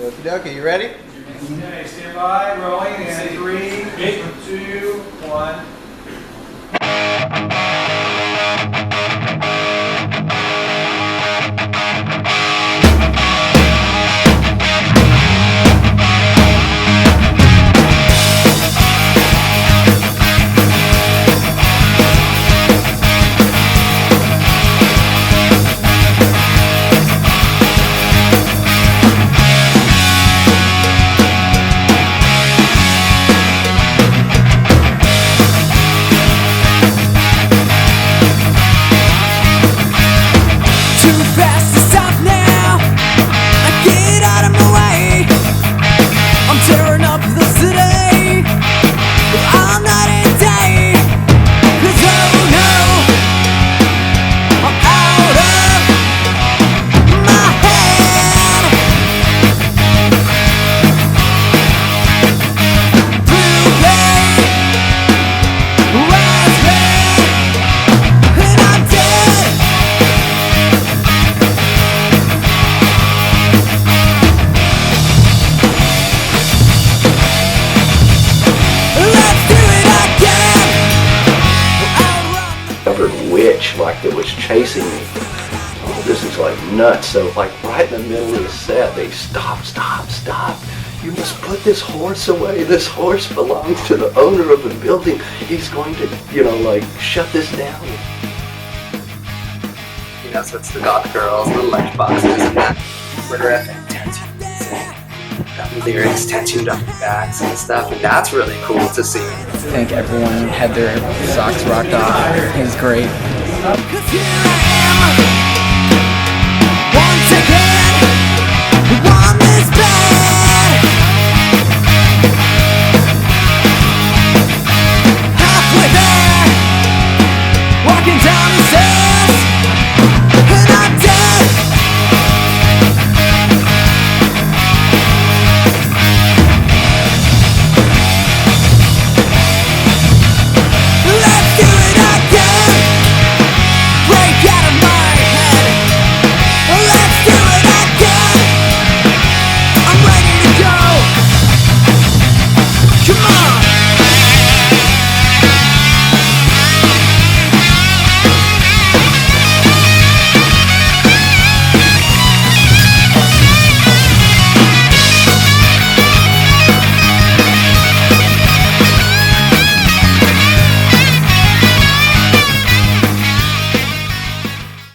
Okie dokie, you ready? Okay, stand by, rolling in 3, 2, 1. Witch like that was chasing me. Oh, this is like nuts. So like right in the middle of the set, they stop. You must put this horse away. This horse belongs to the owner of the building. He's going to, like shut this down. So it's the goth girls, the lunchboxes, and that murderific tattoos. Got lyrics tattooed on their backs and stuff, and that's really cool to see. I think everyone had their socks rocked off. It was great. 'Cause here I am, once again.